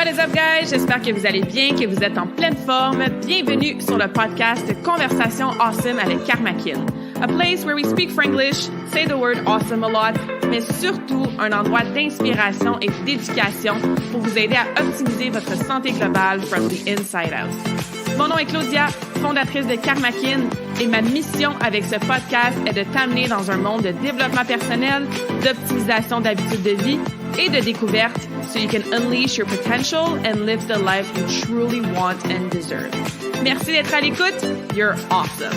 What is up, guys? J'espère que vous allez bien, que vous êtes en pleine forme. Bienvenue sur le podcast Conversation Awesome avec qu'elle. A place where we speak Franglish, say the word awesome a lot, mais surtout un endroit d'inspiration et d'éducation pour vous aider à optimiser votre santé globale from the inside out. Mon nom est Claudia, fondatrice de qu'elle, et ma mission avec ce podcast est de t'amener dans un monde de développement personnel, d'optimisation d'habitudes de vie et de découverte so you can unleash your potential and live the life you truly want and deserve. Merci d'être à l'écoute. You're awesome.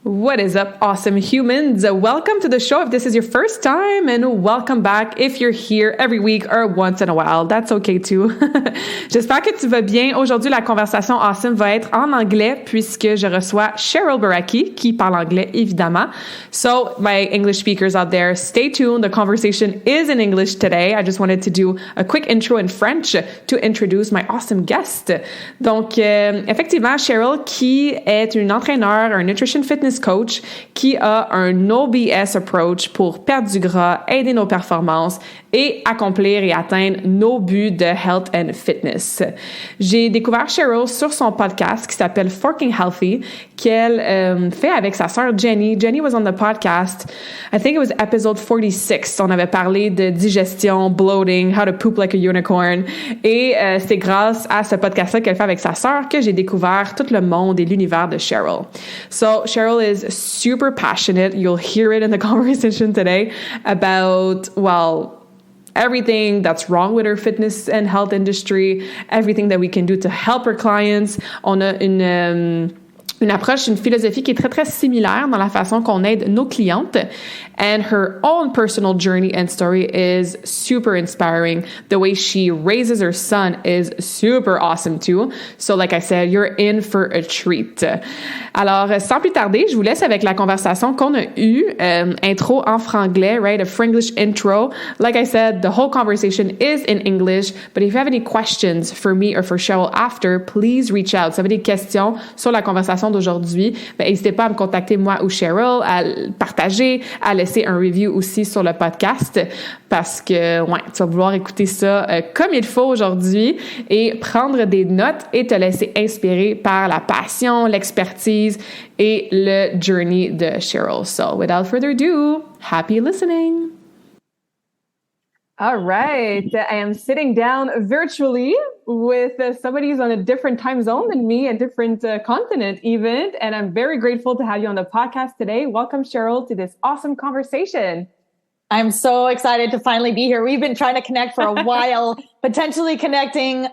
What is up, awesome humans? Welcome to the show if this is your first time, and welcome back if you're here every week or once in a while. That's okay too. J'espère que tu vas bien. Aujourd'hui, la conversation awesome va être en anglais puisque je reçois Cheryl Borecky qui parle anglais évidemment. So, my English speakers out there, stay tuned. The conversation is in English today. I just wanted to do a quick intro in French to introduce my awesome guest. Donc, effectivement, Cheryl qui est une entraîneur, un nutrition fitness coach qui a un no BS approach pour perdre du gras, aider nos performances et accomplir et atteindre nos buts de health and fitness. J'ai découvert Cheryl sur son podcast qui s'appelle Forking Healthy, qu'elle fait avec sa sœur Jenny. Jenny was on the podcast. I think it was episode 46. On avait parlé de digestion, bloating, how to poop like a unicorn. Et c'est grâce à ce podcast-là qu'elle fait avec sa sœur que j'ai découvert tout le monde et l'univers de Cheryl. So Cheryl is super passionate. You'll hear it in the conversation today about, well, everything that's wrong with her fitness and health industry, everything that we can do to help her clients. On a une approche, une philosophie qui est très, très similaire dans la façon qu'on aide nos clientes. And her own personal journey and story is super inspiring. The way she raises her son is super awesome too. So like I said, you're in for a treat. Alors, sans plus tarder, je vous laisse avec la conversation qu'on a eue. Intro en franglais, right? A Franglish intro. Like I said, the whole conversation is in English. But if you have any questions for me or for Cheryl after, please reach out. Si vous avez des questions sur la conversation d'aujourd'hui, ben, n'hésitez pas à me contacter moi ou Cheryl, à partager, à laisser un review aussi sur le podcast parce que, ouais, tu vas vouloir écouter ça comme il faut aujourd'hui et prendre des notes et te laisser inspirer par la passion, l'expertise et le journey de Cheryl. So, without further ado, happy listening! All right. I am sitting down virtually with somebody who's on a different time zone than me, a different continent even. And I'm very grateful to have you on the podcast today. Welcome, Cheryl, to this awesome conversation. I'm so excited to finally be here. We've been trying to connect for a while, potentially connecting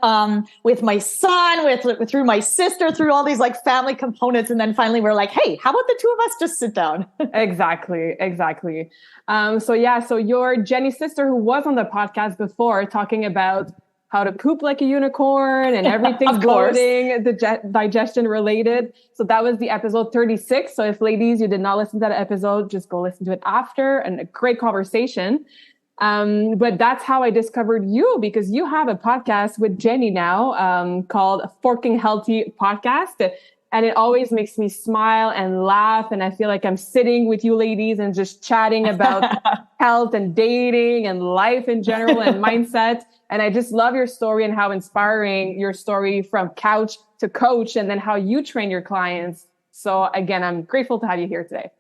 with my son, through my sister, through all these like family components. And then finally we're like, hey, how about the two of us just sit down? Exactly. So you're Jenny's sister who was on the podcast before talking about how to poop like a unicorn and everything bloating, digestion related. So that was the episode 36. So if ladies, you did not listen to that episode, just go listen to it after, and a great conversation. But that's how I discovered you, because you have a podcast with Jenny now, called Forking Healthy Podcast. And it always makes me smile and laugh. And I feel like I'm sitting with you ladies and just chatting about health and dating and life in general and mindset. And I just love your story and how inspiring your story from couch to coach, and then how you train your clients. So again, I'm grateful to have you here today.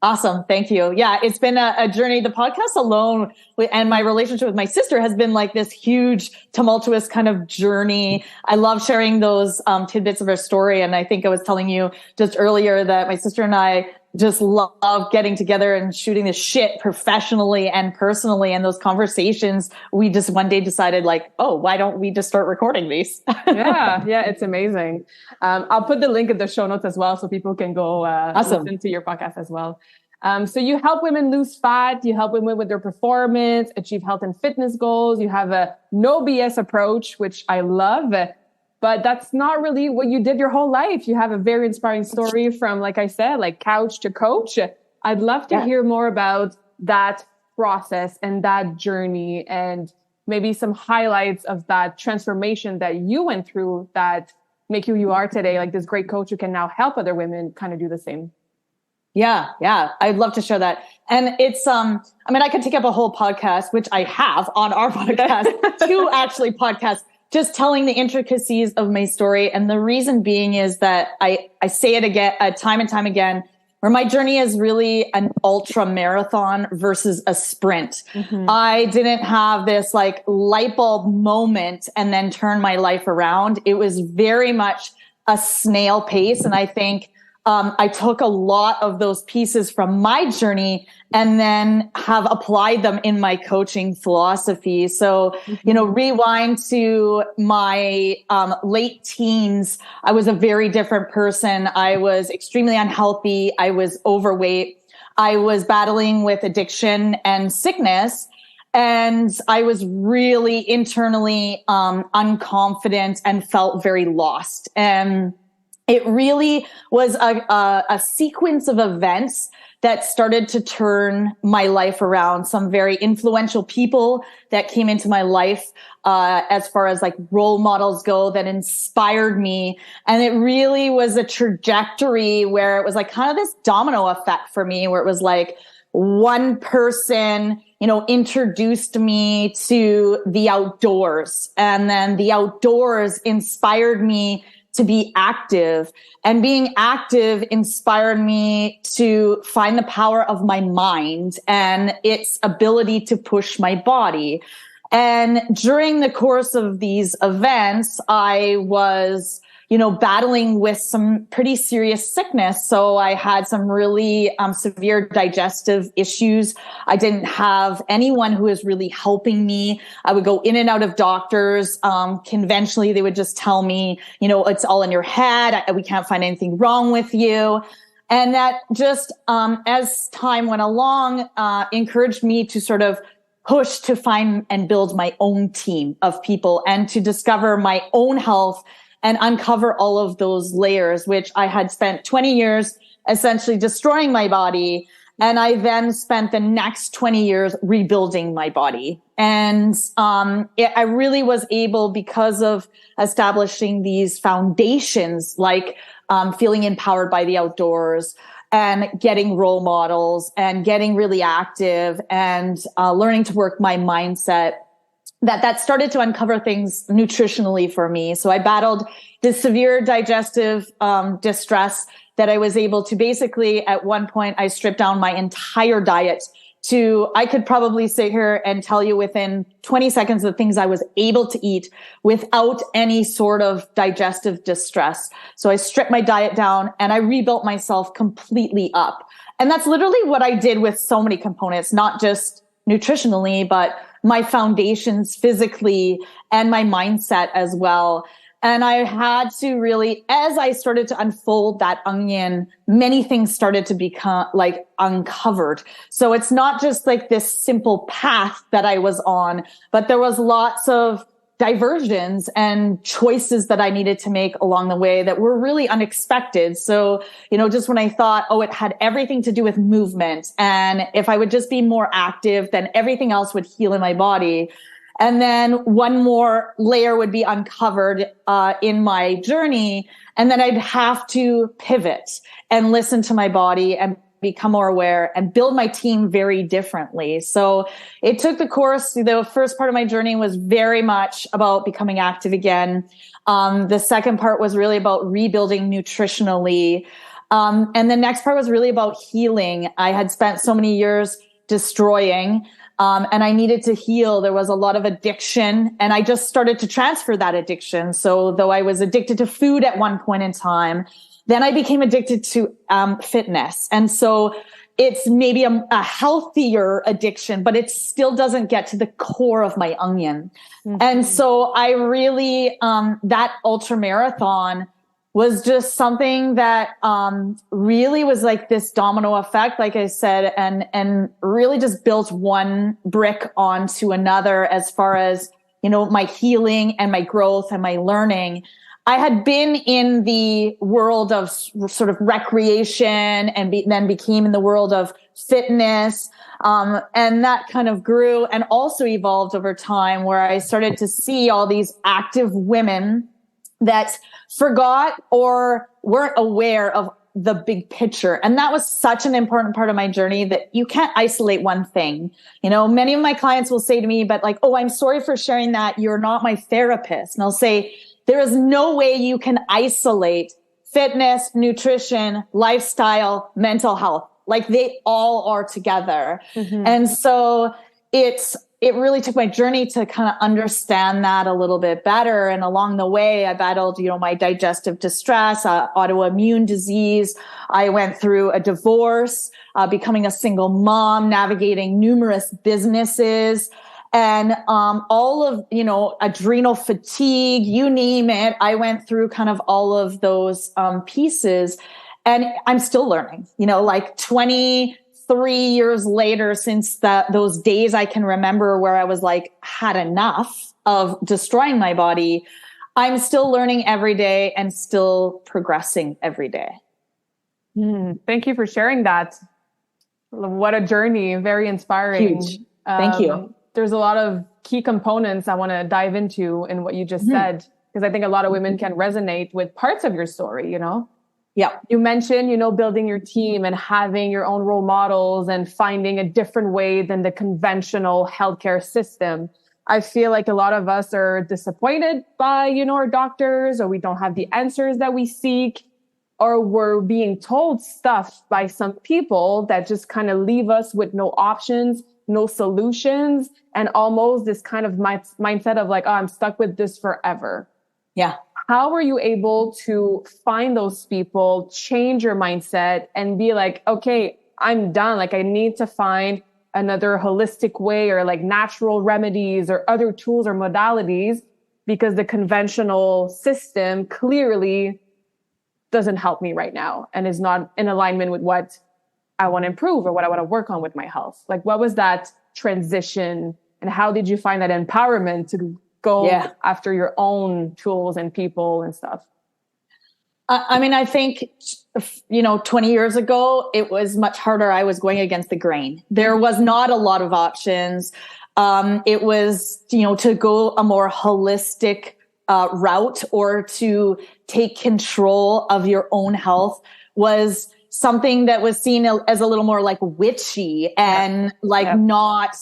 Awesome. Thank you. Yeah, it's been a journey. The podcast alone and my relationship with my sister has been like this huge, tumultuous kind of journey. I love sharing those tidbits of her story. And I think I was telling you just earlier that my sister and I just love getting together and shooting this shit professionally and personally. And those conversations, we just one day decided like, oh, why don't we just start recording these? Yeah, it's amazing. I'll put the link in the show notes as well so people can go awesome. Listen to your podcast as well. So you help women lose fat, you help women with their performance, achieve health and fitness goals. You have a no BS approach, which I love. But that's not really what you did your whole life. You have a very inspiring story from, like I said, like couch to coach. I'd love to hear more about that process and that journey, and maybe some highlights of that transformation that you went through that make you are today, like this great coach who can now help other women kind of do the same. Yeah. Yeah. I'd love to share that. And it's, I mean, I could take up a whole podcast, which I have on our podcast, two actually podcasts, just telling the intricacies of my story. And the reason being is that I say it again, time and time again, where my journey is really an ultra marathon versus a sprint. Mm-hmm. I didn't have this like light bulb moment and then turn my life around. It was very much a snail pace. And I think I took a lot of those pieces from my journey and then have applied them in my coaching philosophy. So, rewind to my late teens, I was a very different person. I was extremely unhealthy. I was overweight. I was battling with addiction and sickness. And I was really internally unconfident and felt very lost. And it really was a sequence of events that started to turn my life around. Some very influential people that came into my life, as far as like role models go, that inspired me. And it really was a trajectory where it was like kind of this domino effect for me, where it was like one person, introduced me to the outdoors, and then the outdoors inspired me to be active, and being active inspired me to find the power of my mind and its ability to push my body. And during the course of these events, I was, battling with some pretty serious sickness. So I had some really severe digestive issues. I didn't have anyone who was really helping me. I would go in and out of doctors. Conventionally, they would just tell me, it's all in your head. We can't find anything wrong with you. And that just, as time went along, encouraged me to sort of push to find and build my own team of people and to discover my own health and uncover all of those layers, which I had spent 20 years essentially destroying my body. And I then spent the next 20 years rebuilding my body. And I really was able, because of establishing these foundations, like feeling empowered by the outdoors and getting role models and getting really active and learning to work my mindset, that started to uncover things nutritionally for me. So I battled this severe digestive distress that I was able to basically, at one point, I stripped down my entire diet to, I could probably sit here and tell you within 20 seconds the things I was able to eat without any sort of digestive distress. So I stripped my diet down and I rebuilt myself completely up. And that's literally what I did with so many components, not just nutritionally, but my foundations physically and my mindset as well. And I had to really, as I started to unfold that onion, many things started to become like uncovered. So it's not just like this simple path that I was on, but there was lots of diversions and choices that I needed to make along the way that were really unexpected. So, just when I thought, it had everything to do with movement, and if I would just be more active, then everything else would heal in my body. And then one more layer would be uncovered in my journey. And then I'd have to pivot and listen to my body and become more aware and build my team very differently. So it took the course. The first part of my journey was very much about becoming active again. The second part was really about rebuilding nutritionally. And the next part was really about healing. I had spent so many years destroying, and I needed to heal. There was a lot of addiction, and I just started to transfer that addiction. So though I was addicted to food at one point in time, then I became addicted to fitness. And so it's maybe a healthier addiction, but it still doesn't get to the core of my onion. Mm-hmm. And so I really, that ultra marathon was just something that really was like this domino effect, like I said, and really just built one brick onto another as far as, my healing and my growth and my learning. I had been in the world of sort of recreation and then became in the world of fitness. And that kind of grew and also evolved over time, where I started to see all these active women that forgot or weren't aware of the big picture. And that was such an important part of my journey that you can't isolate one thing. You know, many of my clients will say to me, but like, oh, I'm sorry for sharing that. You're not my therapist. And I'll say, there is no way you can isolate fitness, nutrition, lifestyle, mental health. Like they all are together. Mm-hmm. And so it really took my journey to kind of understand that a little bit better. And along the way, I battled, my digestive distress, autoimmune disease. I went through a divorce, becoming a single mom, navigating numerous businesses, and all of, adrenal fatigue, you name it. I went through kind of all of those pieces, and I'm still learning, like 23 years later, since those days I can remember where I was like, had enough of destroying my body. I'm still learning every day and still progressing every day. Thank you for sharing that. What a journey. Very inspiring. Huge. Thank you. There's a lot of key components I want to dive into in what you just said, because I think a lot of women can resonate with parts of your story, Yeah. You mentioned, building your team and having your own role models and finding a different way than the conventional healthcare system. I feel like a lot of us are disappointed by, our doctors, or we don't have the answers that we seek, or we're being told stuff by some people that just kind of leave us with no options, no solutions, and almost this kind of mindset of like, oh, I'm stuck with this forever. Yeah. How were you able to find those people, change your mindset, and be like, okay, I'm done. Like, I need to find another holistic way, or like natural remedies or other tools or modalities, because the conventional system clearly doesn't help me right now and is not in alignment with what I want to improve or what I want to work on with my health. Like, what was that transition, and how did you find that empowerment to go after your own tools and people and stuff? I think, 20 years ago, it was much harder. I was going against the grain. There was not a lot of options. It was, to go a more holistic route, or to take control of your own health, was something that was seen as a little more like witchy and not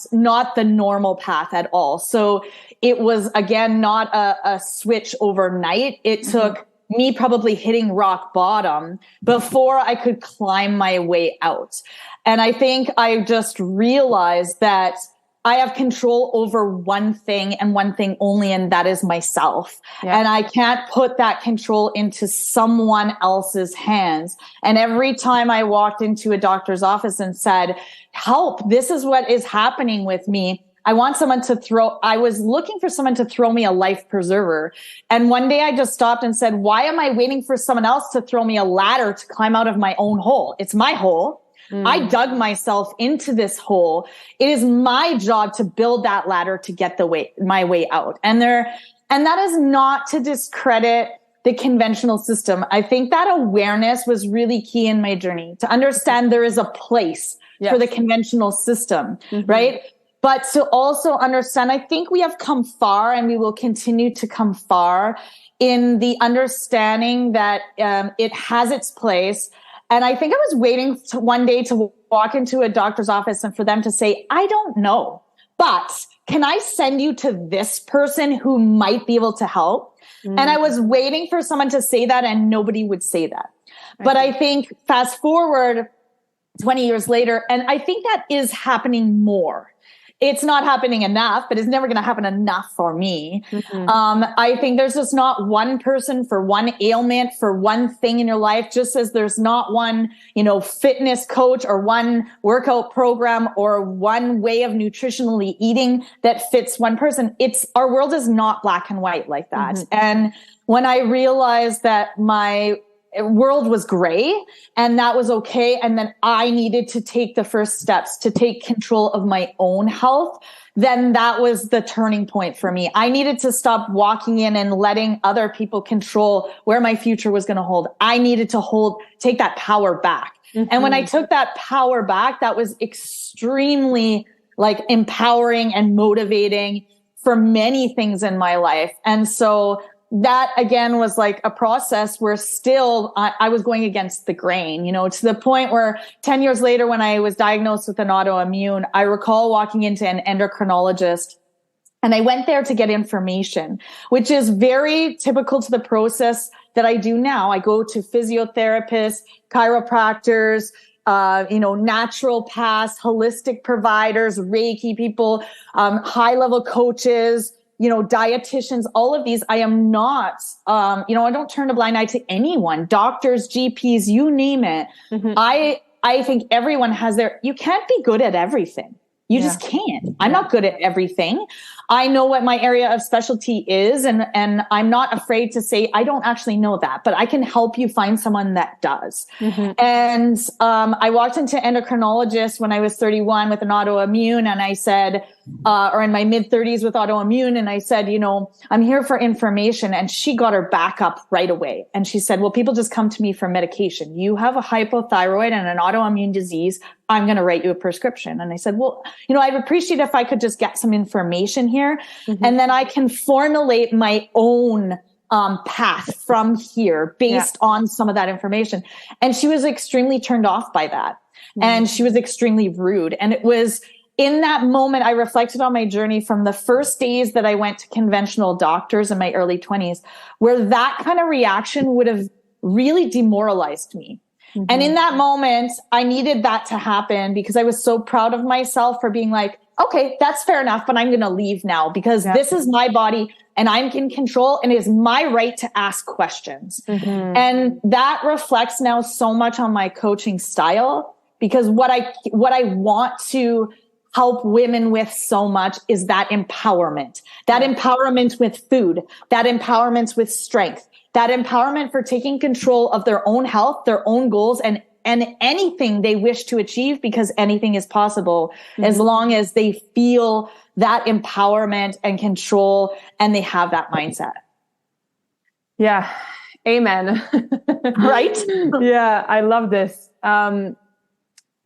the normal path at all. So it was, again, not a switch overnight. It took me probably hitting rock bottom before I could climb my way out. And I think I just realized that I have control over one thing and one thing only, and that is myself. Yeah. And I can't put that control into someone else's hands. And every time I walked into a doctor's office and said, help, this is what is happening with me, I was looking for someone to throw me a life preserver. And one day I just stopped and said, why am I waiting for someone else to throw me a ladder to climb out of my own hole? It's my hole. I dug myself into this hole. It is my job to build that ladder to get my way out. And that is not to discredit the conventional system. I think that awareness was really key in my journey, to understand there is a place for the conventional system, right? But to also understand, I think we have come far, and we will continue to come far in the understanding that it has its place. And I think I was waiting one day to walk into a doctor's office and for them to say, I don't know, but can I send you to this person who might be able to help? And I was waiting for someone to say that, and nobody would say that. But I think fast forward 20 years later, and I think that is happening more. It's not happening enough, but it's never going to happen enough for me. I think there's just not one person for one ailment, for one thing in your life, just as there's not one, fitness coach or one workout program or one way of nutritionally eating that fits one person. Our world is not black and white like that. And when I realized that my world was gray, and that was okay, and then I needed to take the first steps to take control of my own health, then that was the turning point for me. I needed to stop walking in and letting other people control where my future was going to hold. I needed to take that power back. And when I took that power back, that was extremely empowering and motivating for many things in my life. And so that again was like a process where still I was going against the grain, to the point where 10 years later, when I was diagnosed with an autoimmune, I recall walking into an endocrinologist. And I went there to get information, which is very typical to the process that I do now. I go to physiotherapists, chiropractors, naturopaths, holistic providers, Reiki people, high-level coaches, dietitians, all of these. I am not, I don't turn a blind eye to anyone, doctors, GPs, you name it. Mm-hmm. I think everyone has you can't be good at everything. You just can't. I'm not good at everything. I know what my area of specialty is, and I'm not afraid to say I don't actually know that, but I can help you find someone that does. Mm-hmm. And I walked into endocrinologist when I was 31 with an autoimmune, and I said, or in my mid 30s with autoimmune, and I said, I'm here for information. And she got her back up right away. And she said, well, people just come to me for medication. You have a hypothyroid and an autoimmune disease. I'm going to write you a prescription. And I said, well, I'd appreciate if I could just get some information here. Mm-hmm. And then I can formulate my own path from here based on some of that information. And she was extremely turned off by that. Mm-hmm. And she was extremely rude. And it was in that moment, I reflected on my journey from the first days that I went to conventional doctors in my early 20s, where that kind of reaction would have really demoralized me. Mm-hmm. And in that moment, I needed that to happen because I was so proud of myself for being like, okay, that's fair enough, but I'm going to leave now because this is my body and I'm in control and it is my right to ask questions. Mm-hmm. And that reflects now so much on my coaching style, because what I want to help women with so much is that empowerment with food, that empowerment with strength, that empowerment for taking control of their own health, their own goals, and anything they wish to achieve, because anything is possible as long as they feel that empowerment and control and they have that mindset. Yeah. Amen. Right? Yeah. I love this.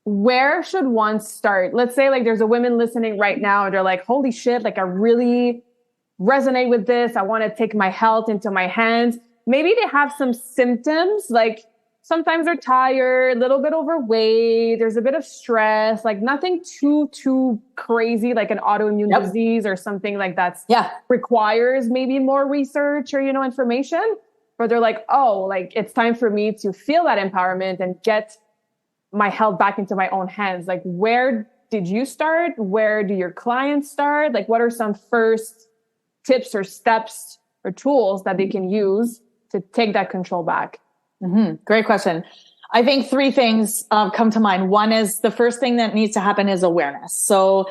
Where should one start? Let's say there's a woman listening right now and they're like, holy shit, I really resonate with this. I want to take my health into my hands. Maybe they have some symptoms, sometimes they're tired, a little bit overweight, there's a bit of stress, nothing too crazy, like an autoimmune disease or something like that requires maybe more research or, information. But they're like, oh, it's time for me to feel that empowerment and get my health back into my own hands. Where did you start? Where do your clients start? What are some first tips or steps or tools that they can use to take that control back? Mm-hmm. Great question. I think three things come to mind. One is the first thing that needs to happen is awareness. So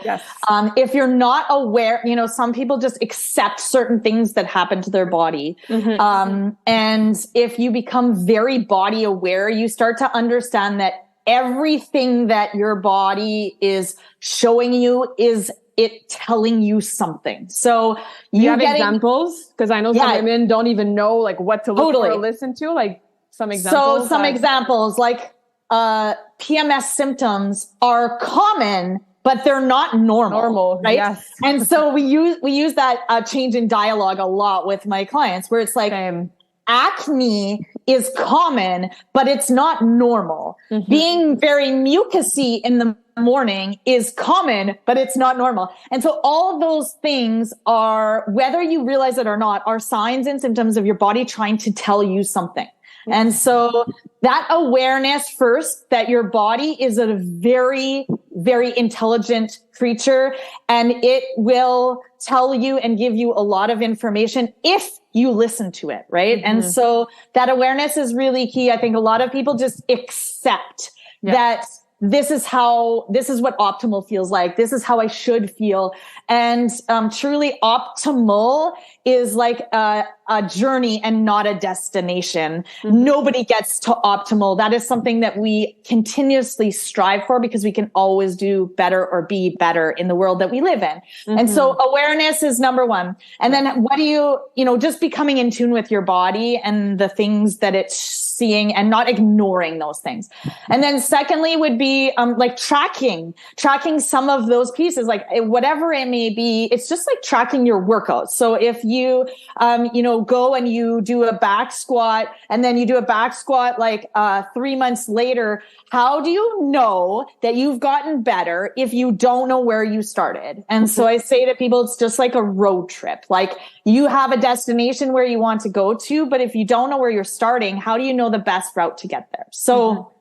if you're not aware, some people just accept certain things that happen to their body. Mm-hmm. And if you become very body aware, you start to understand that everything that your body is showing you is it telling you something. So you have examples? Because I know some women don't even know what to look for or listen to. Some examples. So some examples PMS symptoms are common, but they're not normal, right? Yes. And so we use that change in dialogue a lot with my clients, where it's Same. Acne is common, but it's not normal. Mm-hmm. Being very mucusy in the morning is common, but it's not normal. And so all of those things are, whether you realize it or not, are signs and symptoms of your body trying to tell you something. Mm-hmm. And so that awareness first, that your body is a very, very intelligent creature, and it will tell you and give you a lot of information if you listen to it, right? Mm-hmm. And so that awareness is really key. I think a lot of people just accept that this is what optimal feels like. This is how I should feel. And truly optimal is a journey and not a destination. Mm-hmm. Nobody gets to optimal. That is something that we continuously strive for, because we can always do better or be better in the world that we live in. Mm-hmm. And so awareness is number one. And then what do just becoming in tune with your body and the things that it's seeing and not ignoring those things. And then secondly would be like tracking some of those pieces, like whatever it may be. It's just like tracking your workouts. So if you, go and you do a back squat and then you do a back squat like 3 months later, how do you know that you've gotten better if you don't know where you started? And so I say to people, it's just like a road trip. Like you have a destination where you want to go to, but if you don't know where you're starting, how do you know the best route to get there? So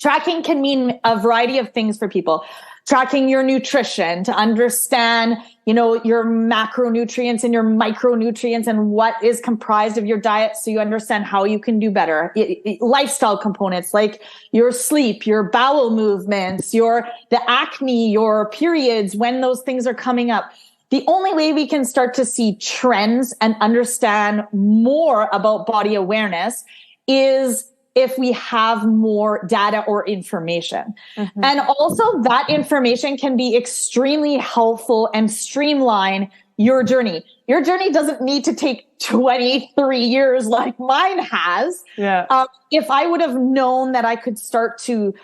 tracking can mean a variety of things for people. Tracking your nutrition to understand, your macronutrients and your micronutrients and what is comprised of your diet, so you understand how you can do better. Lifestyle components like your sleep, your bowel movements, the acne, your periods, when those things are coming up. The only way we can start to see trends and understand more about body awareness is if we have more data or information. And also that information can be extremely helpful and streamline your journey. Your journey doesn't need to take 23 years like mine has. Yeah. If I would have known that I could start to,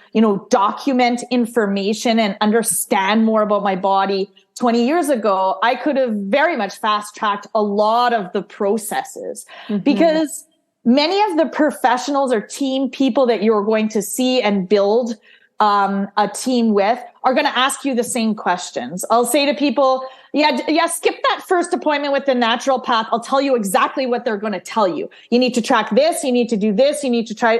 document information and understand more about my body 20 years ago, I could have very much fast-tracked a lot of the processes because many of the professionals or team people that you're going to see and build a team with are going to ask you the same questions. I'll say to people, skip that first appointment with the natural path. I'll tell you exactly what they're going to tell you. You need to track this. You need to do this. You need to try,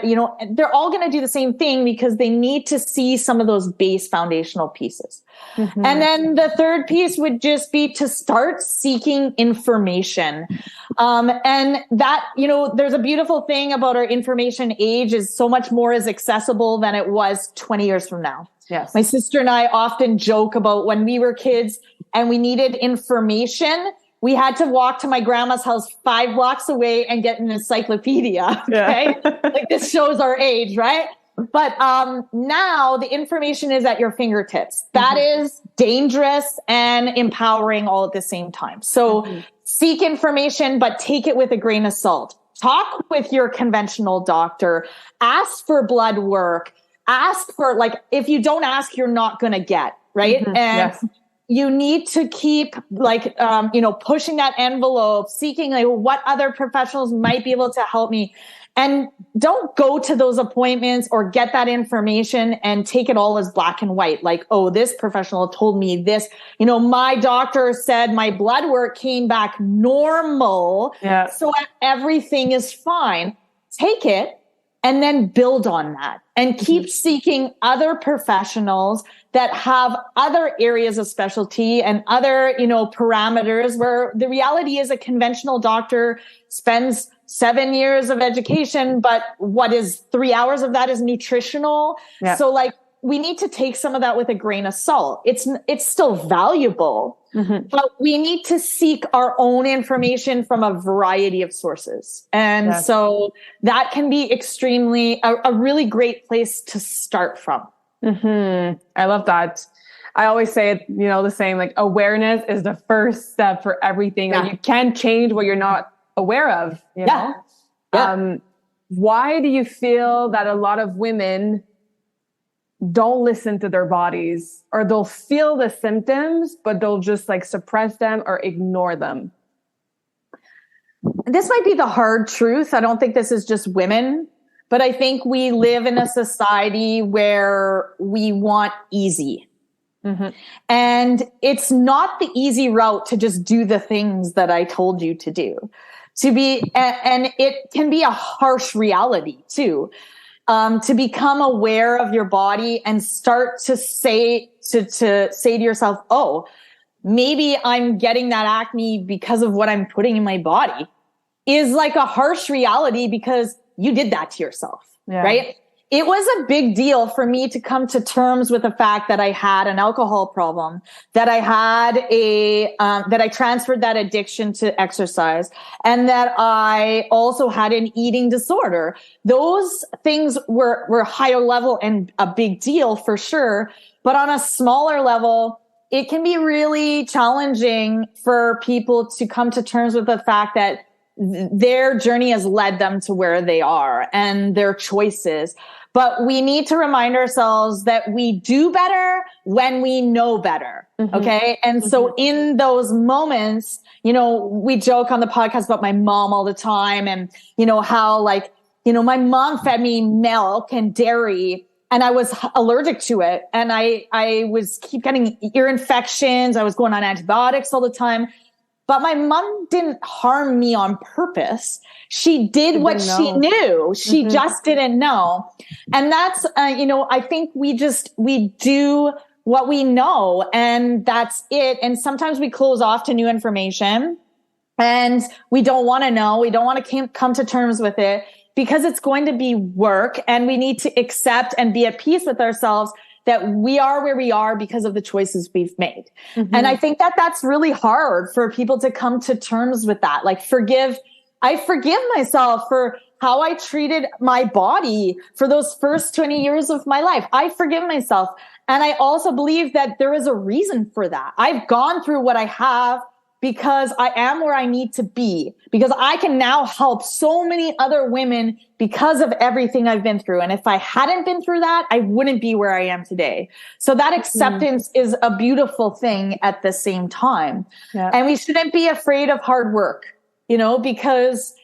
they're all going to do the same thing because they need to see some of those base foundational pieces. And then the third piece would just be to start seeking information. And that, there's a beautiful thing about our information age is so much more is accessible than it was 20 years from now. Yes. My sister and I often joke about when we were kids and we needed information, we had to walk to my grandma's house 5 blocks away and get an encyclopedia. Okay. Yeah. Like this shows our age, right? But now the information is at your fingertips. That is dangerous and empowering all at the same time. So seek information, but take it with a grain of salt. Talk with your conventional doctor. Ask for blood work. Ask for, if you don't ask, you're not going to get, right? And you need to keep pushing that envelope, seeking what other professionals might be able to help me. And don't go to those appointments or get that information and take it all as black and white. Like, oh, this professional told me this. My doctor said my blood work came back normal. Yeah. So everything is fine. Take it and then build on that and keep seeking other professionals that have other areas of specialty and other, parameters where the reality is a conventional doctor spends 7 years of education, but what is 3 hours of that is nutritional. Yeah. So we need to take some of that with a grain of salt. It's still valuable, but we need to seek our own information from a variety of sources. And so that can be extremely a really great place to start from. I love that. I always say, the same, awareness is the first step for everything. Yeah. You can't change what you're not aware of, you know? Yeah. Why do you feel that a lot of women don't listen to their bodies, or they'll feel the symptoms, but they'll just suppress them or ignore them? This might be the hard truth. I don't think this is just women, but I think we live in a society where we want easy. And it's not the easy route to just do the things that I told you to do. And it can be a harsh reality too. To become aware of your body and start to say to yourself, oh, maybe I'm getting that acne because of what I'm putting in my body, is a harsh reality because you did that to yourself, right? It was a big deal for me to come to terms with the fact that I had an alcohol problem, that I had that I transferred that addiction to exercise, and that I also had an eating disorder. Those things were higher level and a big deal for sure. But on a smaller level, it can be really challenging for people to come to terms with the fact that their journey has led them to where they are and their choices. But we need to remind ourselves that we do better when we know better. Okay. And so in those moments, you know, we joke on the podcast about my mom all the time and, you know, how like, you know, my mom fed me milk and dairy and I was allergic to it. And I was keep getting ear infections. I was going on antibiotics all the time. But my mom didn't harm me on purpose. She did what she knew. She just didn't know. And that's, you know, I think we do what we know and that's it. And sometimes we close off to new information and we don't want to know. We don't want to come to terms with it because it's going to be work and we need to accept and be at peace with ourselves that we are where we are because of the choices we've made. And I think that that's really hard for people to come to terms with that. Like I forgive myself for how I treated my body for those first 20 years of my life. I forgive myself. And I also believe that there is a reason for that. I've gone through what I have because I am where I need to be, because I can now help so many other women because of everything I've been through. And if I hadn't been through that, I wouldn't be where I am today. So that acceptance is a beautiful thing at the same time. Yeah. And we shouldn't be afraid of hard work, you know, because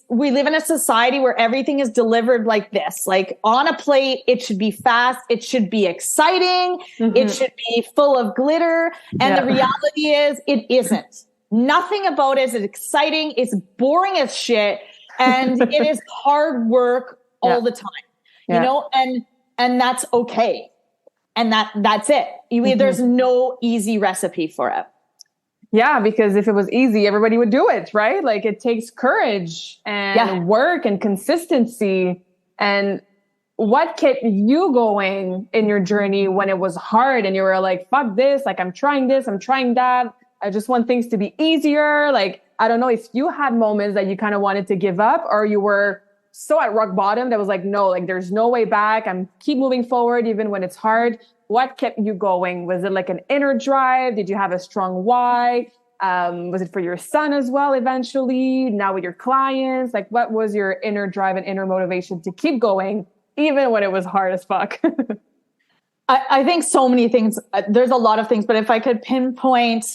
we live in a society where everything is delivered like this, like on a plate. It should be fast. It should be exciting. It should be full of glitter. And the reality is it isn't. Nothing about it is exciting. It's boring as shit. And it is hard work all the time, you know, and that's okay. And that's it. There's no easy recipe for it. Yeah, because if it was easy, everybody would do it, right? Like it takes courage and work and consistency. And what kept you going in your journey when it was hard and you were like, fuck this, like I'm trying this, I'm trying that. I just want things to be easier. Like, I don't know if you had moments that you kind of wanted to give up or you were so at rock bottom that was like, no, like there's no way back. I'm keep moving forward even when it's hard. What kept you going? Was it like an inner drive? Did you have a strong why? Was it for your son as well eventually? Now with your clients? Like what was your inner drive and inner motivation to keep going even when it was hard as fuck? I think so many things. There's a lot of things, but if I could pinpoint,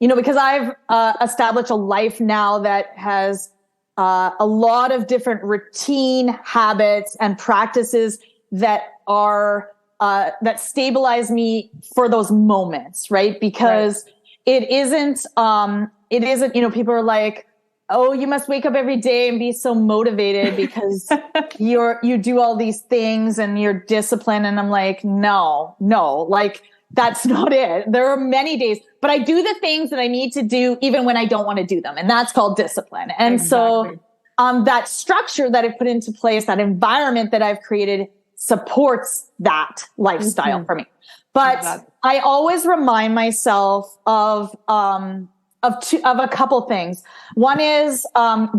you know, because I've established a life now that has a lot of different routine habits and practices that are that stabilize me for those moments, right? Because it isn't, you know, people are like, oh, you must wake up every day and be so motivated because you do all these things and you're disciplined. And I'm like, no, like that's not it. There are many days, but I do the things that I need to do even when I don't want to do them. And that's called discipline. And so that structure that I've put into place, that environment that I've created supports that lifestyle for me. But I always remind myself of a couple things. One is,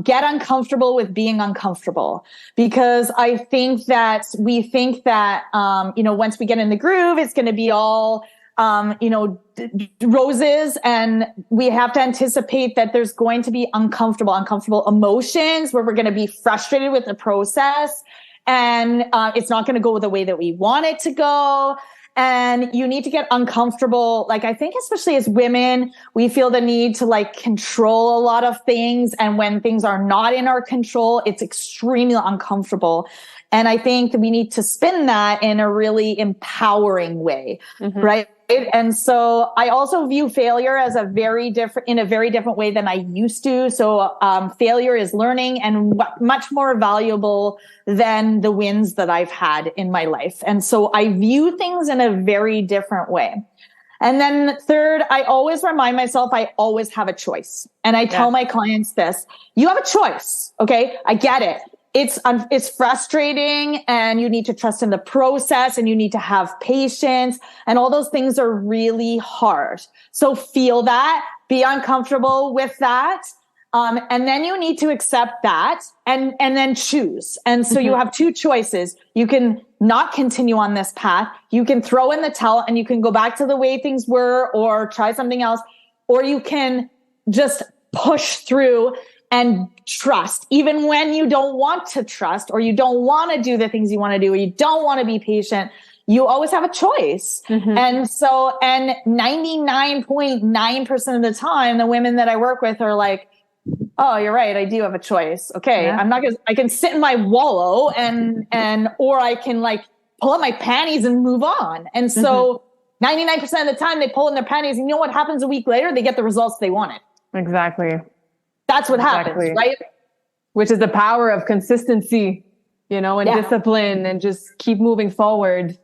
get uncomfortable with being uncomfortable, because I think that we think that, you know, once we get in the groove, it's going to be all, you know, roses, and we have to anticipate that there's going to be uncomfortable emotions where we're going to be frustrated with the process. And it's not going to go the way that we want it to go. And you need to get uncomfortable. Like, I think especially as women, we feel the need to like control a lot of things. And when things are not in our control, it's extremely uncomfortable. And I think we need to spin that in a really empowering way, right? And so I also view failure as in a very different way than I used to. So failure is learning and much more valuable than the wins that I've had in my life. And so I view things in a very different way. And then third, I always remind myself I always have a choice. And I tell my clients this: you have a choice. Okay, I get it. It's frustrating, and you need to trust in the process, and you need to have patience, and all those things are really hard. So feel that, be uncomfortable with that. And then you need to accept that and then choose. And so you have two choices. You can not continue on this path. You can throw in the towel and you can go back to the way things were or try something else, or you can just push through and trust, even when you don't want to trust, or you don't want to do the things you want to do, or you don't want to be patient. You always have a choice. And 99.9% of the time, the women that I work with are like, oh, you're right. I do have a choice. Okay. Yeah. I can sit in my wallow or I can like pull up my panties and move on. And so 99% of the time they pull in their panties, and you know what happens a week later? They get the results they wanted. Exactly. That's what happens, right? Which is the power of consistency, and discipline, and just keep moving forward.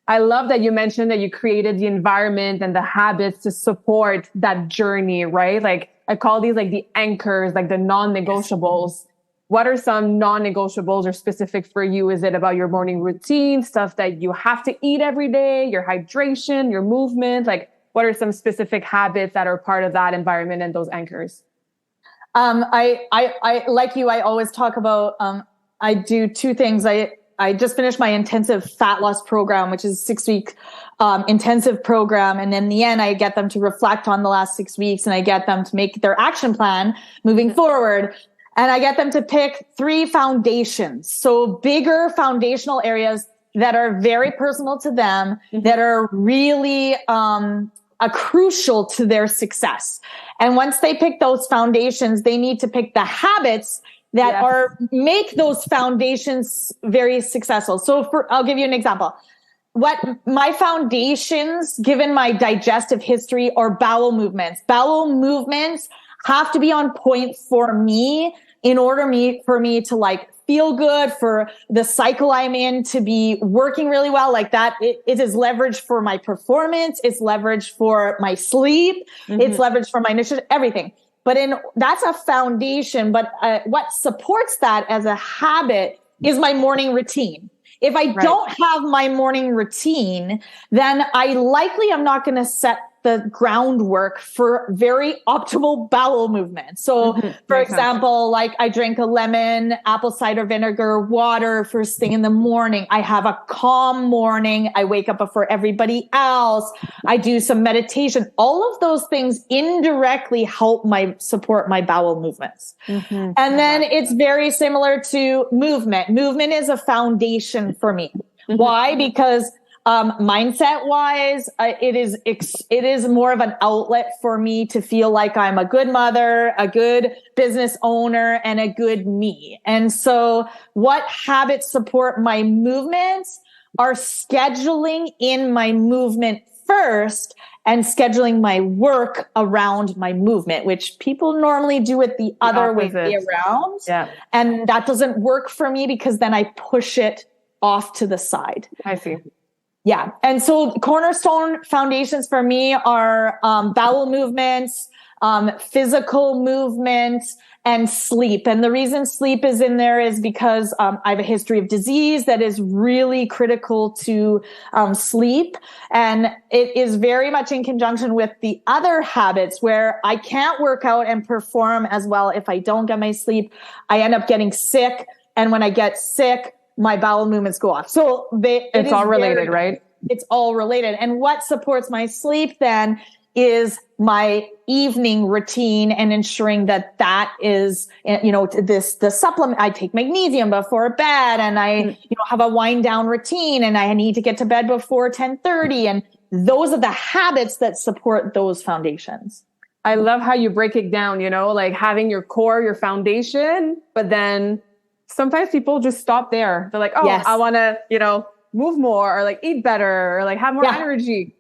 I love that you mentioned that you created the environment and the habits to support that journey, right? Like I call these like the anchors, like the non-negotiables. Yes. What are some non-negotiables or specific for you? Is it about your morning routine, stuff that you have to eat every day, your hydration, your movement? Like what are some specific habits that are part of that environment and those anchors? I like you, I always talk about, I do two things. I just finished my intensive fat loss program, which is a 6-week intensive program. And in the end, I get them to reflect on the last 6 weeks, and I get them to make their action plan moving forward. And I get them to pick 3 foundations. So bigger foundational areas that are very personal to them, that are really crucial to their success. And once they pick those foundations, they need to pick the habits that make those foundations very successful. So I'll give you an example. What my foundations, given my digestive history, are bowel movements. Bowel movements have to be on point for me in order for me to like feel good, for the cycle I'm in to be working really well. Like that, it is leverage for my performance. It's leverage for my sleep. It's leverage for my nutrition, everything. But that's a foundation. But what supports that as a habit is my morning routine. If I don't have my morning routine, then I likely am not going to set the groundwork for very optimal bowel movement. So for example, like I drink a lemon, apple cider vinegar water first thing in the morning. I have a calm morning. I wake up before everybody else. I do some meditation. All of those things indirectly help support my bowel movements. And then it's very similar to movement. Movement is a foundation for me. Why? Because mindset wise, it is more of an outlet for me to feel like I'm a good mother, a good business owner, and a good me. And so what habits support my movements are scheduling in my movement first and scheduling my work around my movement, which people normally do it the other way around. Yeah. And that doesn't work for me because then I push it off to the side. I see. Yeah. And so cornerstone foundations for me are bowel movements, physical movements, and sleep. And the reason sleep is in there is because I have a history of disease that is really critical to sleep. And it is very much in conjunction with the other habits where I can't work out and perform as well if I don't get my sleep. I end up getting sick. And when I get sick, my bowel movements go off. So it's all related, right? It's all related. And what supports my sleep then is my evening routine and ensuring that is, the supplement. I take magnesium before bed, and I, have a wind down routine, and I need to get to bed before 10:30. And those are the habits that support those foundations. I love how you break it down, like having your core, your foundation, but then sometimes people just stop there. They're like, oh, yes, I want to, move more, or like eat better, or like have more energy.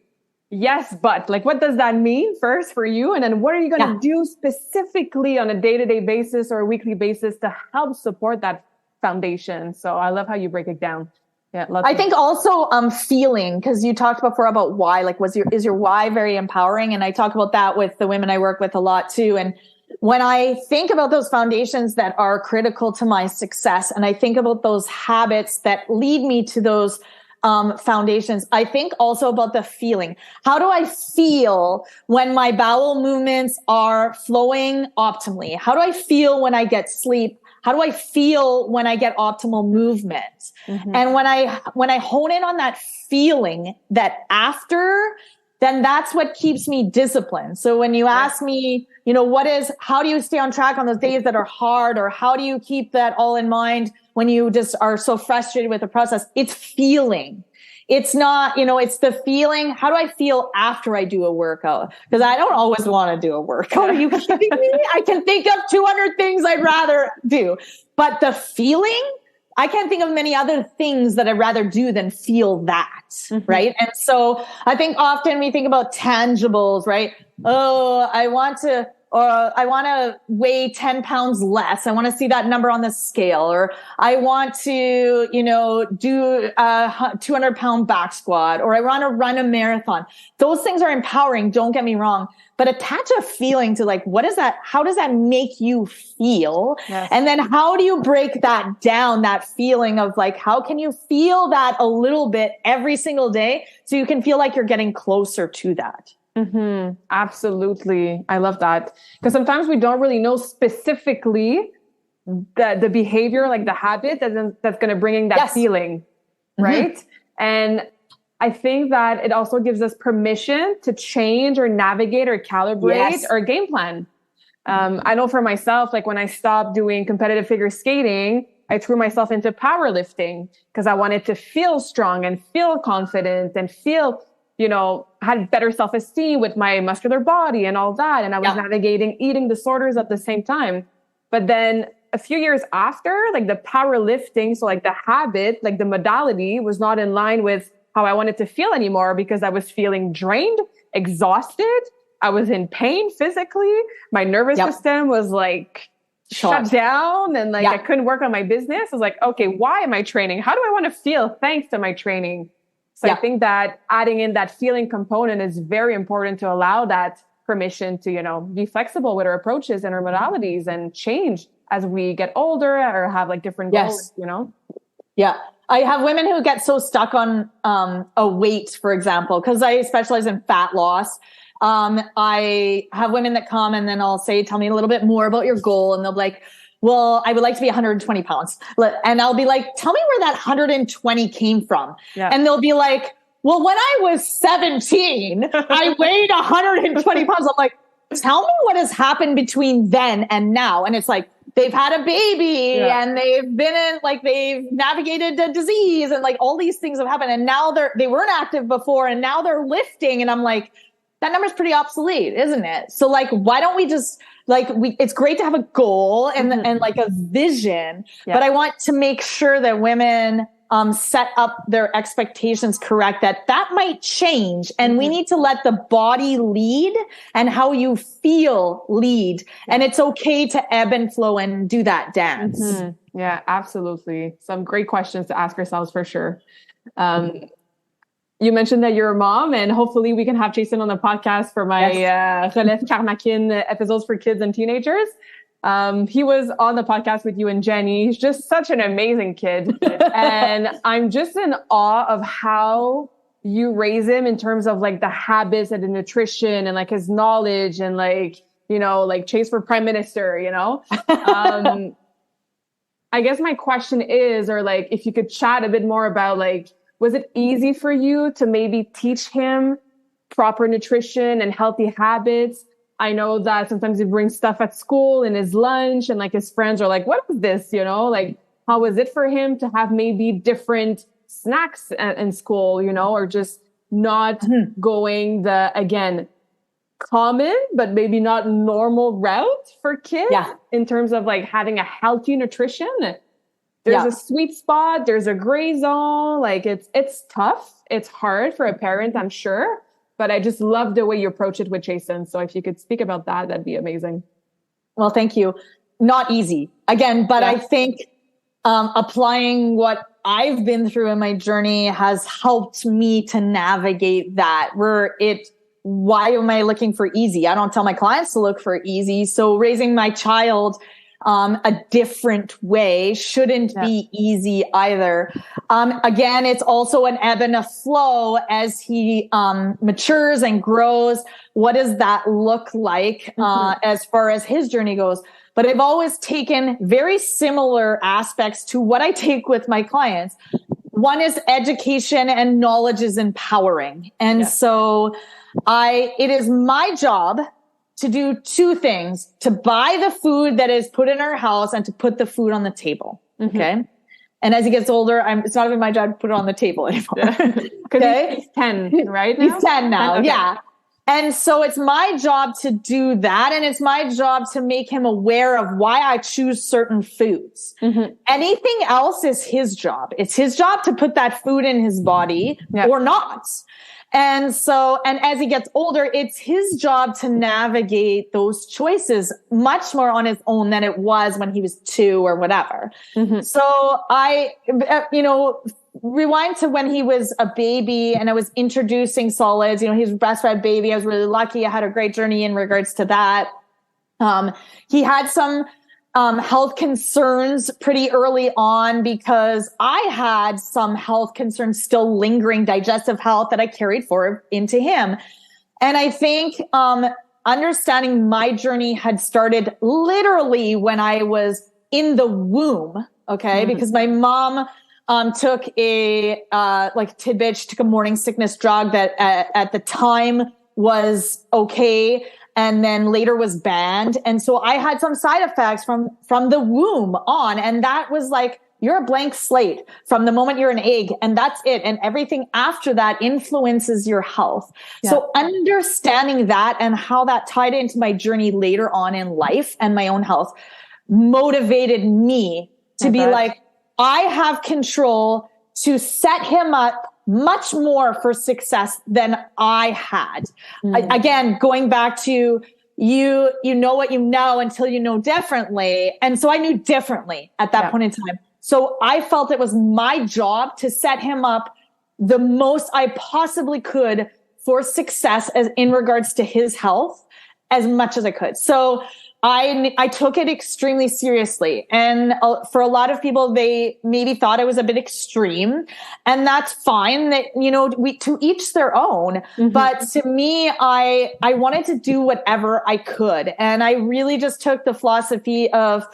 Yes, but like, what does that mean first for you? And then what are you going to do specifically on a day-to-day basis or a weekly basis to help support that foundation? So I love how you break it down. Yeah, I think also feeling, because you talked before about why, like is your why very empowering? And I talk about that with the women I work with a lot too. And when I think about those foundations that are critical to my success, and I think about those habits that lead me to those foundations, I think also about the feeling. How do I feel when my bowel movements are flowing optimally? How do I feel when I get sleep? How do I feel when I get optimal movement? And when I hone in on that feeling, that after then that's what keeps me disciplined. So when you ask me, you know, how do you stay on track on those days that are hard, or how do you keep that all in mind when you just are so frustrated with the process? It's feeling. It's not, you know, it's the feeling. How do I feel after I do a workout? Because I don't always want to do a workout. Are you kidding me? I can think of 200 things I'd rather do. But the feeling, I can't think of many other things that I'd rather do than feel that, right? And so I think often we think about tangibles, right? Oh, I want to weigh 10 pounds less. I want to see that number on the scale, or I want to, you know, do a 200-pound back squat, or I want to run a marathon. Those things are empowering. Don't get me wrong, but attach a feeling to like, what is that? How does that make you feel? Yes. And then how do you break that down? That feeling of like, how can you feel that a little bit every single day so you can feel like you're getting closer to that? Absolutely. I love that. Because sometimes we don't really know specifically the behavior, like the habit that's going to bring in that feeling. Right. And I think that it also gives us permission to change or navigate or calibrate our game plan. I know for myself, like when I stopped doing competitive figure skating, I threw myself into powerlifting because I wanted to feel strong and feel confident and feel, you know, had better self-esteem with my muscular body and all that. And I was navigating eating disorders at the same time. But then a few years after, like the powerlifting, so like the habit, like the modality was not in line with how I wanted to feel anymore because I was feeling drained, exhausted. I was in pain physically. My nervous system was like shut down and like I couldn't work on my business. I was like, okay, why am I training? How do I want to feel thanks to my training? So I think that adding in that feeling component is very important to allow that permission to, you know, be flexible with our approaches and our modalities and change as we get older or have like different goals, you know? Yeah. I have women who get so stuck on a weight, for example, because I specialize in fat loss. I have women that come and then I'll say, tell me a little bit more about your goal. And they'll be like, well, I would like to be 120 pounds. And I'll be like, tell me where that 120 came from. Yeah. And they'll be like, well, when I was 17, I weighed 120 pounds. I'm like, tell me what has happened between then and now. And it's like, they've had a baby and they've navigated a disease and like all these things have happened. And now they weren't active before and now they're lifting. And I'm like, that number's pretty obsolete, isn't it? So like, why don't we just it's great to have a goal and like a vision, but I want to make sure that women set up their expectations correct, that might change. And we need to let the body lead and how you feel lead. And it's okay to ebb and flow and do that dance. Yeah, absolutely. Some great questions to ask ourselves for sure. You mentioned that you're a mom, and hopefully we can have Jason on the podcast for my Relève Karmakin episodes for kids and teenagers. He was on the podcast with you and Jenny. He's just such an amazing kid. And I'm just in awe of how you raise him in terms of like the habits and the nutrition and like his knowledge and like, you know, like chase for prime minister, you know? I guess my question is, or like, if you could chat a bit more about like, was it easy for you to maybe teach him proper nutrition and healthy habits? I know that sometimes he brings stuff at school in his lunch and like his friends are like, what is this? You know, like, how was it for him to have maybe different snacks in school, you know, or just not going the, again, common, but maybe not normal route for kids in terms of like having a healthy nutrition? There's a sweet spot. There's a gray zone. Like it's tough. It's hard for a parent, I'm sure. But I just love the way you approach it with Jason. So if you could speak about that, that'd be amazing. Well, thank you. Not easy again, but I think applying what I've been through in my journey has helped me to navigate that. Why am I looking for easy? I don't tell my clients to look for easy. So raising my child a different way shouldn't be easy either. Again, it's also an ebb and a flow as he matures and grows. What does that look like as far as his journey goes? But I've always taken very similar aspects to what I take with my clients. One is education and knowledge is empowering. And so it is my job to do two things: to buy the food that is put in our house and to put the food on the table. Okay. And as he gets older, it's not even my job to put it on the table anymore. Okay. He's 10, right? Now? He's 10 now. Okay. Yeah. And so it's my job to do that. And it's my job to make him aware of why I choose certain foods. Anything else is his job. It's his job to put that food in his body or not. And so, and as he gets older, it's his job to navigate those choices much more on his own than it was when he was 2 or whatever. So I, rewind to when he was a baby and I was introducing solids. He was a breastfed baby. I was really lucky. I had a great journey in regards to that. He had some health concerns pretty early on because I had some health concerns, still lingering digestive health that I carried forward into him. And I think understanding my journey had started literally when I was in the womb. Okay. Because my mom took a tidbit. She took a morning sickness drug that at the time was okay, and then later was banned. And so I had some side effects from the womb on. And that was like, you're a blank slate from the moment you're an egg, and that's it. And everything after that influences your health. Yeah. So understanding that and how that tied into my journey later on in life and my own health motivated me to be like, I have control to set him up much more for success than I had. Again, going back to you know what you know until you know differently. And so I knew differently at that point in time. So I felt it was my job to set him up the most I possibly could for success as in regards to his health as much as I could. So I took it extremely seriously. And for a lot of people, they maybe thought I was a bit extreme, and that's fine. That, to each their own. But to me, I wanted to do whatever I could. And I really just took the philosophy of,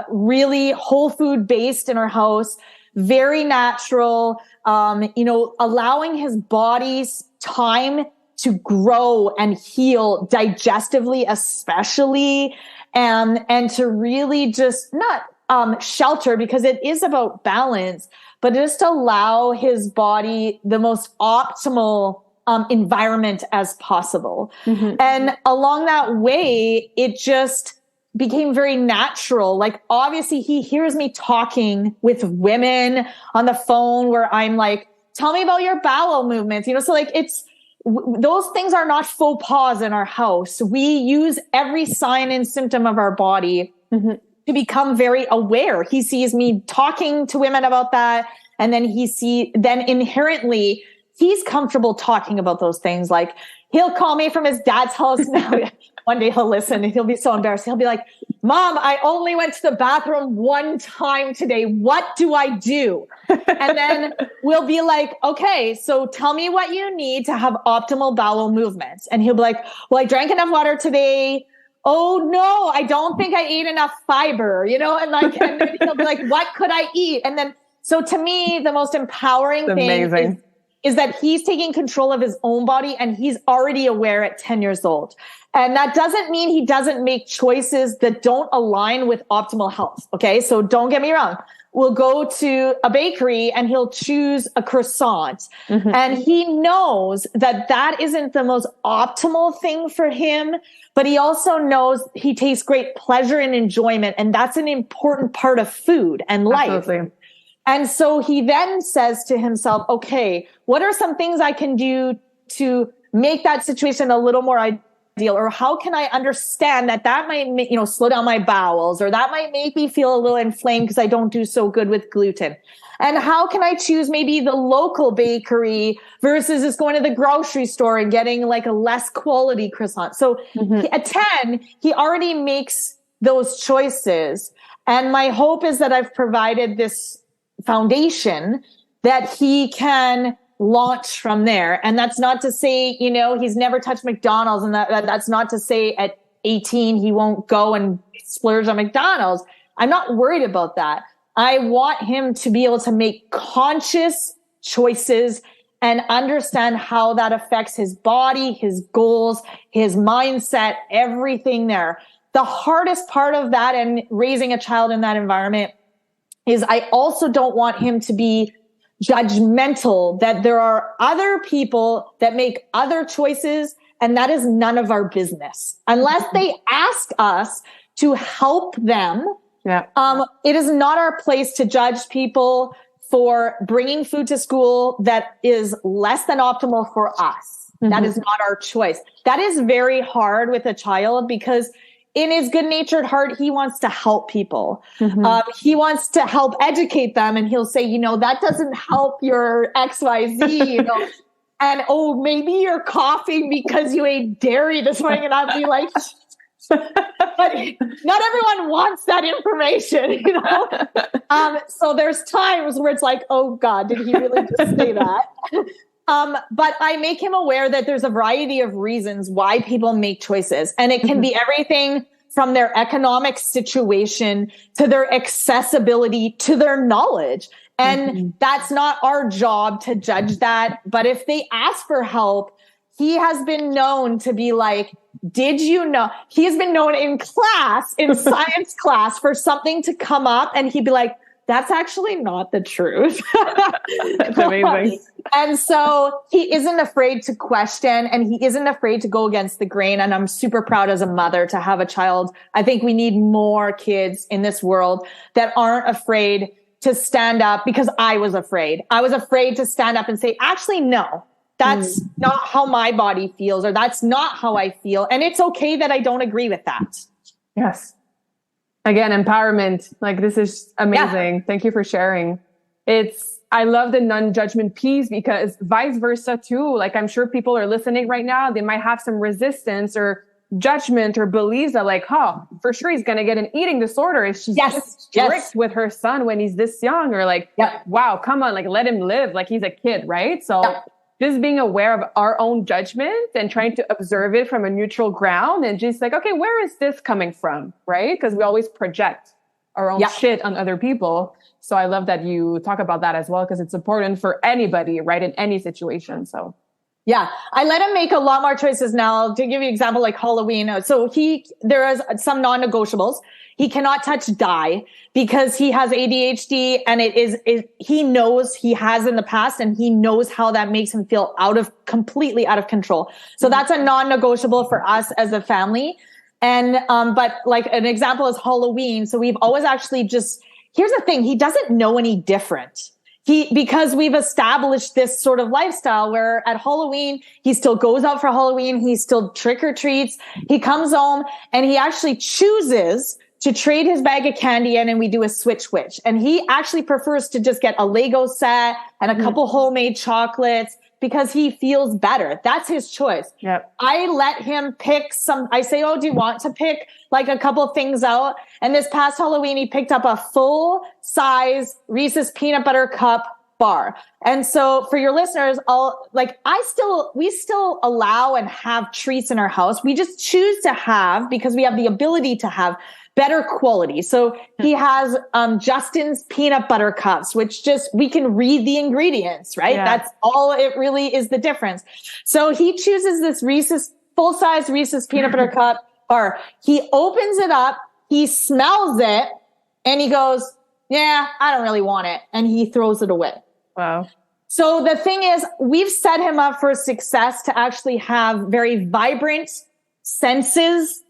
really whole food based in our house, very natural, allowing his body's time to grow and heal digestively, especially, and to really just not shelter, because it is about balance, but just allow his body the most optimal environment as possible. And along that way, it just became very natural. Like, obviously he hears me talking with women on the phone where I'm like, tell me about your bowel movements, so like those things are not faux pas in our house. We use every sign and symptom of our body to become very aware. He sees me talking to women about that. And then then inherently he's comfortable talking about those things. Like, he'll call me from his dad's house now. One day he'll listen and he'll be so embarrassed. He'll be like, Mom, I only went to the bathroom one time today. What do I do? And then we'll be like, okay, so tell me what you need to have optimal bowel movements. And he'll be like, well, I drank enough water today. Oh no, I don't think I ate enough fiber, and then he'll be like, what could I eat? And then, so to me, the most empowering thing is that he's taking control of his own body, and he's already aware at 10 years old. And that doesn't mean he doesn't make choices that don't align with optimal health. Okay. So don't get me wrong. We'll go to a bakery and he'll choose a croissant. And he knows that that isn't the most optimal thing for him, but he also knows he takes great pleasure and enjoyment. And that's an important part of food and life. Absolutely. And so he then says to himself, okay, what are some things I can do to make that situation a little more ideal? Or how can I understand that might make, slow down my bowels, or that might make me feel a little inflamed because I don't do so good with gluten? And how can I choose maybe the local bakery versus just going to the grocery store and getting like a less quality croissant? So at 10, he already makes those choices. And my hope is that I've provided this foundation that he can launch from there. And that's not to say, he's never touched McDonald's, and that's not to say at 18 he won't go and splurge on McDonald's. I'm not worried about that. I want him to be able to make conscious choices and understand how that affects his body, his goals, his mindset, everything there. The hardest part of that and raising a child in that environment is I also don't want him to be judgmental that there are other people that make other choices, and that is none of our business unless they ask us to help them. Yeah. It is not our place to judge people for bringing food to school that is less than optimal for us. Mm-hmm. That is not our choice. That is very hard with a child because in his good-natured heart, he wants to help people. Mm-hmm. He wants to help educate them. And he'll say, you know, that doesn't help your XYZ, you know. And, oh, maybe you're coughing because you ate dairy this morning. And I'll be like, but not everyone wants that information, you know? So there's times where it's like, oh God, did he really just say that? But I make him aware that there's a variety of reasons why people make choices. And it can be everything from their economic situation to their accessibility to their knowledge. And that's not our job to judge that. But if they ask for help, he has been known to be like, did you know? He has been known in class, in science class, for something to come up and he'd be like, that's actually not the truth. That's amazing. And so he isn't afraid to question and he isn't afraid to go against the grain. And I'm super proud as a mother to have a child. I think we need more kids in this world that aren't afraid to stand up, because I was afraid. I was afraid to stand up and say, actually, no, that's not how my body feels, or that's not how I feel. And it's okay that I don't agree with that. Yes. Again, empowerment. Like, this is amazing. Yeah. Thank you for sharing. I love the non-judgment piece, because vice versa too. Like, I'm sure people are listening right now. They might have some resistance or judgment or beliefs that like, for sure he's going to get an eating disorder if she's just strict with her son when he's this young, or like, wow, come on, like let him live like he's a kid. Right. So just being aware of our own judgment and trying to observe it from a neutral ground and just like, okay, where is this coming from? Right. Because we always project our own shit on other people. So I love that you talk about that as well, because it's important for anybody, right, in any situation. So yeah, I let him make a lot more choices now. To give you an example, like Halloween. So there is some non-negotiables. He cannot touch dye because he has ADHD, and he knows he has in the past, and he knows how that makes him feel completely out of control. So that's a non-negotiable for us as a family. And, but like an example is Halloween. So we've always actually here's the thing. He doesn't know any different. Because we've established this sort of lifestyle where at Halloween, he still goes out for Halloween. He still trick or treats. He comes home and he actually chooses to trade his bag of candy in, and we do a switch. And he actually prefers to just get a Lego set and a couple homemade chocolates because he feels better. That's his choice. Yep. I let him pick I say, oh, do you want to pick like a couple of things out? And this past Halloween, he picked up a full size Reese's peanut butter cup bar. And so for your listeners, we still allow and have treats in our house. We just choose to have, because we have the ability to have better quality. So he has Justin's peanut butter cups, which we can read the ingredients, right? Yeah. That's all it really is, the difference. So he chooses this full-size Reese's peanut butter cup bar. He opens it up, he smells it, and he goes, yeah, I don't really want it. And he throws it away. Wow. So the thing is, we've set him up for success to actually have very vibrant senses,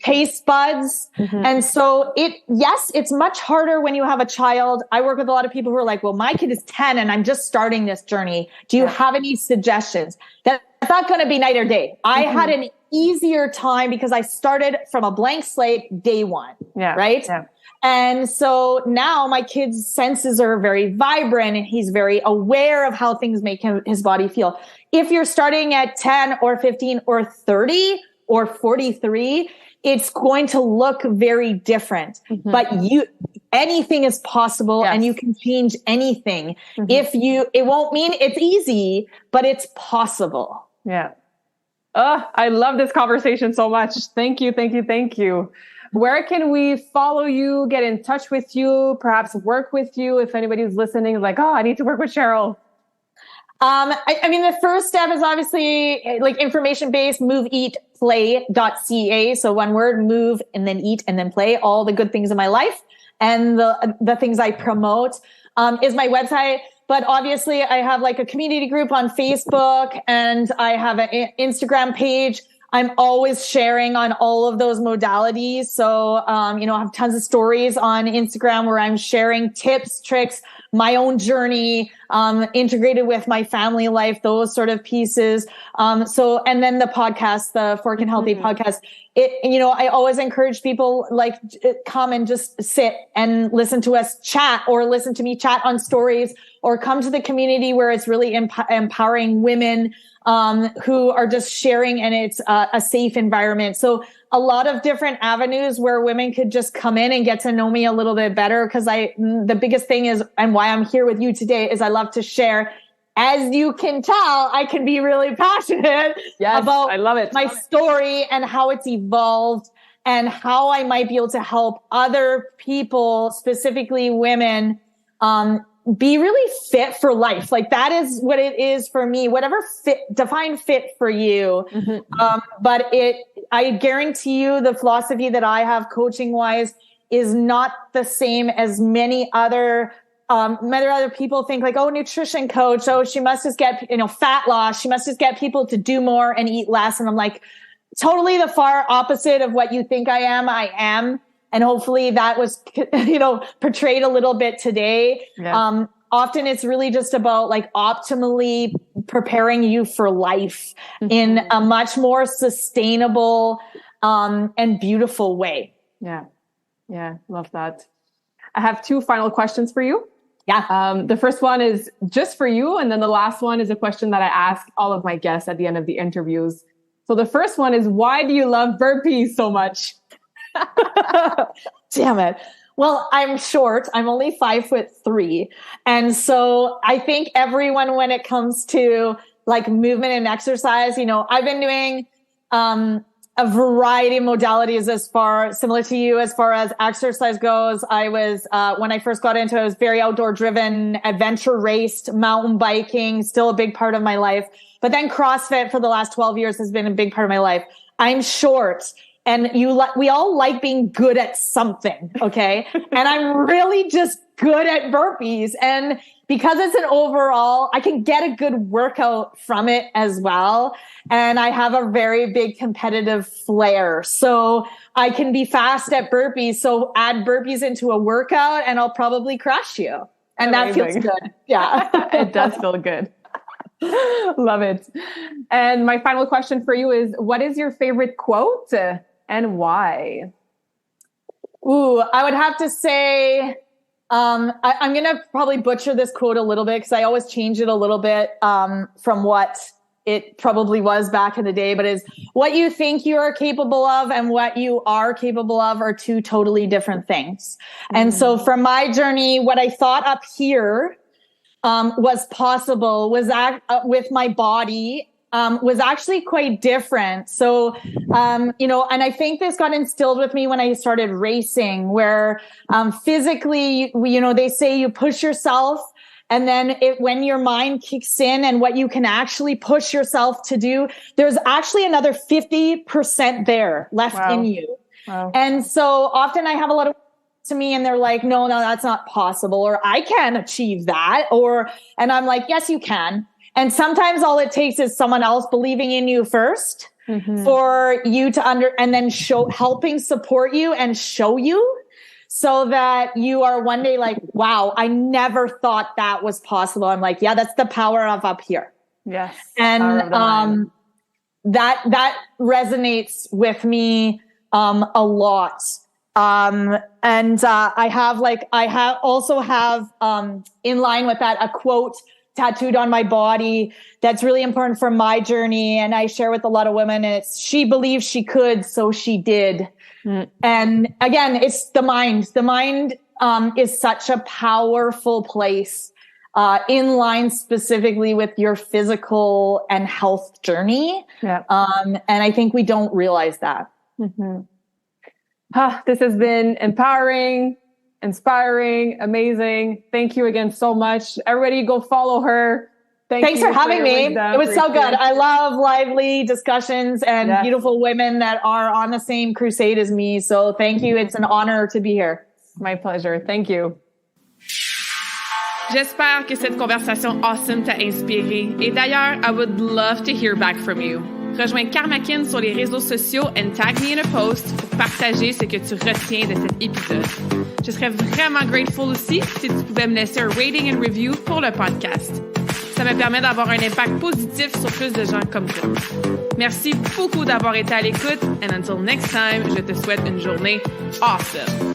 taste buds. And so it's much harder when you have a child. I work with a lot of people who are like, well, my kid is 10 and I'm just starting this journey. Do you have any suggestions? That's not going to be night or day. I had an easier time because I started from a blank slate day one. Yeah. Right. Yeah. And so now my kid's senses are very vibrant and he's very aware of how things make his body feel. If you're starting at 10 or 15 or 30 or 43, it's going to look very different, but anything is possible and you can change anything. It won't mean it's easy, but it's possible. Yeah. I love this conversation so much. Thank you. Thank you. Thank you. Where can we follow you, get in touch with you, perhaps work with you? If anybody's listening is like, oh, I need to work with Cheryl. I mean, the first step is obviously like information-based, moveeatplay.ca. So one word, move, and then eat, and then play, all the good things in my life. And the things I promote, is my website. But obviously I have like a community group on Facebook, and I have an Instagram page. I'm always sharing on all of those modalities. So, I have tons of stories on Instagram where I'm sharing tips, tricks, my own journey, integrated with my family life, those sort of pieces. And then the podcast, the Fork and Healthy podcast, I always encourage people like come and just sit and listen to us chat, or listen to me chat on stories, or come to the community where it's really empowering women, who are just sharing, and it's a safe environment. So a lot of different avenues where women could just come in and get to know me a little bit better. Because the biggest thing is, and why I'm here with you today, is I love to share. As you can tell, I can be really passionate about I love it. my story and how it's evolved, and how I might be able to help other people, specifically women, be really fit for life. Like that is what it is for me, whatever define fit for you. But I guarantee you the philosophy that I have coaching wise is not the same as many other people think like, oh, nutrition coach. Oh, she must just get, fat loss. She must just get people to do more and eat less. And I'm like, totally the far opposite of what you think I am. And hopefully that was, portrayed a little bit today. Yeah. Often it's really just about like optimally preparing you for life in a much more sustainable, and beautiful way. Yeah. Yeah. Love that. I have 2 final questions for you. Yeah. The first one is just for you. And then the last one is a question that I ask all of my guests at the end of the interviews. So the first one is, why do you love burpees so much? Damn it. Well, I'm short. I'm only 5'3". And so I think everyone, when it comes to like movement and exercise, I've been doing, a variety of modalities similar to you, as far as exercise goes. I was, when I first got into it, I was very outdoor driven, adventure raced, mountain biking, still a big part of my life. But then CrossFit for the last 12 years has been a big part of my life. I'm short. And we all like being good at something. Okay. And I'm really just good at burpees. And because it's an overall, I can get a good workout from it as well. And I have a very big competitive flair. So I can be fast at burpees. So add burpees into a workout and I'll probably crush you. And Amazing. That feels good. Yeah. It does feel good. Love it. And my final question for you is, what is your favorite quote? And why? Ooh, I would have to say, I'm going to probably butcher this quote a little bit because I always change it a little bit from what it probably was back in the day, but is what you think you are capable of and what you are capable of are 2 totally different things. And so from my journey, what I thought up here was possible was with my body was actually quite different. So, and I think this got instilled with me when I started racing, where physically, they say you push yourself, and then when your mind kicks in and what you can actually push yourself to do, there's actually another 50% there left in you. Wow. And so often I have a lot of to me and they're like, no, that's not possible. Or I can achieve that. And I'm like, yes, you can. And sometimes all it takes is someone else believing in you first for you to and then helping support you and show you, so that you are one day like, wow, I never thought that was possible. I'm like, yeah, that's the power of up here. Yes. And that resonates with me a lot. I also have in line with that a quote tattooed on my body that's really important for my journey, and I share with a lot of women. And it's, she believed she could, so she did. And again, it's the mind. The mind is such a powerful place in line specifically with your physical and health journey. Yeah. And I think we don't realize that. This has been empowering, inspiring, amazing. Thank you again so much. Everybody go follow her. Thanks for having me. It was so good. I love lively discussions and beautiful women that are on the same crusade as me. So thank you. It's an honor to be here. My pleasure. Thank you. J'espère que cette conversation awesome t'a inspiré. Et d'ailleurs, I would love to hear back from you. Rejoins Karmakin sur les réseaux sociaux and tag me in a post pour partager ce que tu retiens de cet épisode. Je serais vraiment grateful aussi si tu pouvais me laisser un rating and review pour le podcast. Ça me permet d'avoir un impact positif sur plus de gens comme toi. Merci beaucoup d'avoir été à l'écoute and until next time, je te souhaite une journée awesome.